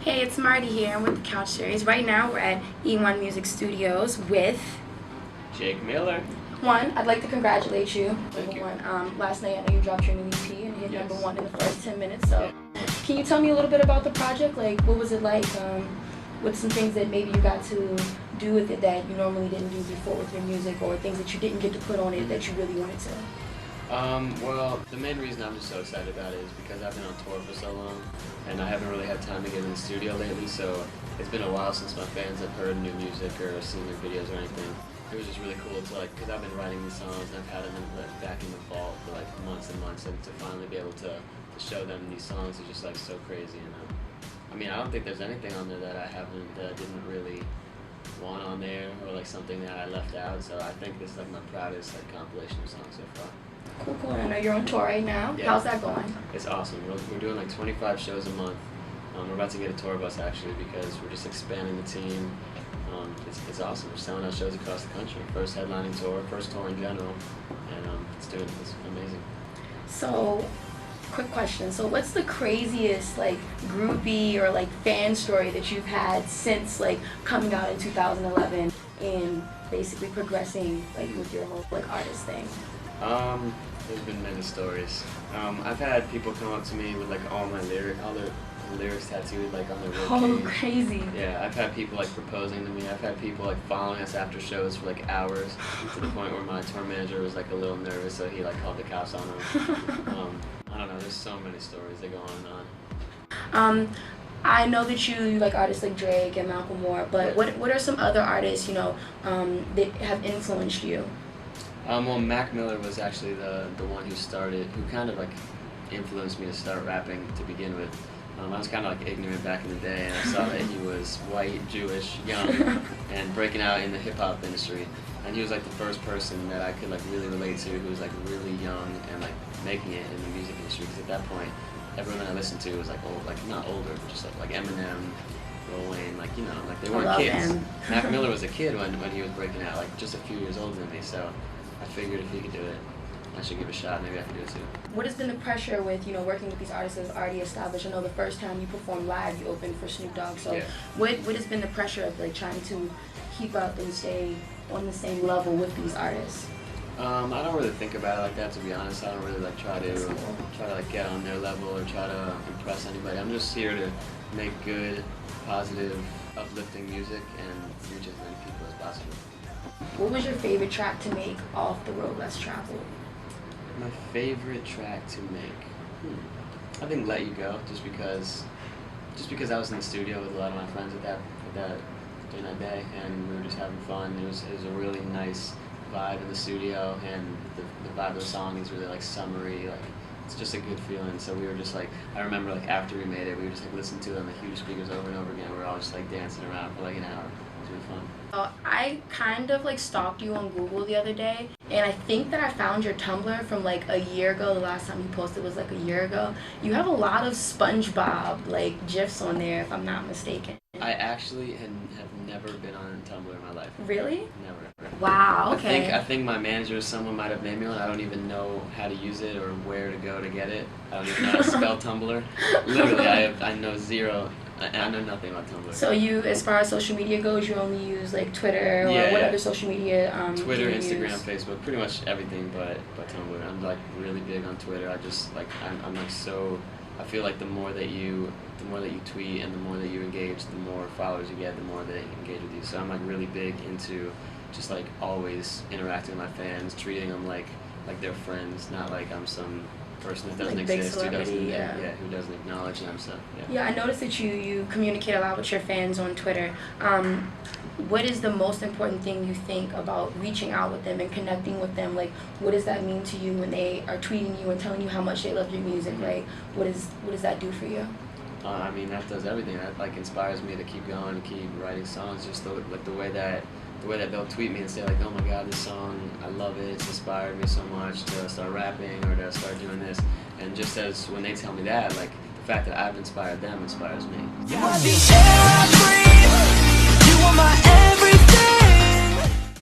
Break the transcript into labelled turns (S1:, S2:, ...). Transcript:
S1: Hey, it's Marty here. I'm with the Couch Series. Right now we're at E1 Music Studios with
S2: Jake Miller.
S1: One. I'd like to congratulate you.
S2: Thank you.
S1: Last night I know you dropped your new EP and you hit
S2: Yes.
S1: #1 in the first 10 minutes. So,
S2: Yeah.
S1: can you tell me a little bit about the project? Like, what was it like? What's some things that maybe you got to do with it that you normally didn't do before with your music, or things that you didn't get to put on it that you really wanted to?
S2: Well, the main reason I'm just so excited about it is because I've been on tour for so long, and I haven't really had time to get in the studio lately, so it's been a while since my fans have heard new music or seen their videos or anything. It was just really cool to, like, because I've been writing these songs and I've had them back in the vault for, like, months and months, and to finally be able to show them these songs is just, like, so crazy. And I mean, I don't think there's anything on there that I didn't really want on there, or, like, something that I left out, so I think this is, like, my proudest, like, compilation of songs so far.
S1: Cool. I know you're on tour right now.
S2: Yeah.
S1: How's that going?
S2: It's awesome. We're doing like 25 shows a month. We're about to get a tour bus actually because we're just expanding the team. It's awesome. We're selling out shows across the country. First headlining tour, first tour in general, and it's amazing.
S1: So, quick question. So, what's the craziest like groupie or like fan story that you've had since like coming out in 2011 and basically progressing like with your whole like artist thing?
S2: There's been many stories. I've had people come up to me with like all the lyrics tattooed like on their rib
S1: Oh,
S2: cage.
S1: crazy.
S2: Yeah, I've had people like proposing to me. I've had people like following us after shows for like hours, to the point where my tour manager was like a little nervous, so he like called the cops on him. I don't know. There's so many stories that go on and on.
S1: I know that you like artists like Drake and Malcolm Moore, but what are some other artists that have influenced you?
S2: Well, Mac Miller was actually the one who kind of like influenced me to start rapping to begin with. I was kind of like ignorant back in the day, and I saw that he was white, Jewish, young, and breaking out in the hip hop industry. And he was like the first person that I could like really relate to, who was like really young and like making it in the music industry. Because at that point, everyone I listened to was like old, like not older, but just like Eminem, Lil Wayne, like like they weren't kids. Mac Miller was a kid when he was breaking out, like just a few years older than me. So I figured if he could do it, I should give it a shot. Maybe I can do it too. What
S1: has been the pressure with working with these artists that have already established? I know the first time you performed live, you opened for Snoop Dogg. So
S2: yeah.
S1: What has been the pressure of like trying to keep up and stay on the same level with these artists?
S2: I don't really think about it like that, to be honest. I don't really like try to like get on their level or try to impress anybody. I'm just here to make good, positive, uplifting music and reach as many people as possible.
S1: What was your favorite track to make off The Road Less Traveled?
S2: My favorite track to make? I think Let You Go, just because I was in the studio with a lot of my friends during that day, and we were just having fun. It was a really nice vibe in the studio, and the vibe of the song is really like summery, like it's just a good feeling. So we were just like, I remember like after we made it, we were just like listening to it on the huge speakers over and over again. We were all just like dancing around for like an hour. It was really fun.
S1: I kind of like stalked you on Google the other day, and I think that I found your Tumblr from like a year ago. The last time you posted was like a year ago. You have a lot of SpongeBob like GIFs on there, if I'm not mistaken.
S2: I actually have never been on Tumblr in my life.
S1: Really?
S2: Never.
S1: Wow, okay.
S2: I think my manager or someone might have made me one. I don't even know how to use it or where to go to get it. I don't even know how to spell Tumblr. Literally, I know zero. I know nothing about Tumblr.
S1: So you, as far as social media goes, you only use like Twitter or what other social media?
S2: Twitter,
S1: do you
S2: Instagram,
S1: use?
S2: Facebook, pretty much everything but Tumblr. I'm like really big on Twitter. I just like I'm like so. I feel like the more that you tweet and the more that you engage, the more followers you get, the more they engage with you. So I'm like really big into just like always interacting with my fans, treating them like they're friends, not like I'm some person that doesn't
S1: like big
S2: exist,
S1: celebrity,
S2: who doesn't acknowledge them. So
S1: yeah, I noticed that you communicate a lot with your fans on Twitter. What is the most important thing you think about reaching out with them and connecting with them? Like, what does that mean to you when they are tweeting you and telling you how much they love your music? Like, what does that do for you?
S2: I mean, that does everything. That like inspires me to keep going, to keep writing songs. Just the way that they'll tweet me and say like, oh my God, this song, I love it. It's inspired me so much to start rapping or to start doing this. And just as when they tell me that, like the fact that I've inspired them inspires me. You are the air I breathe. You are my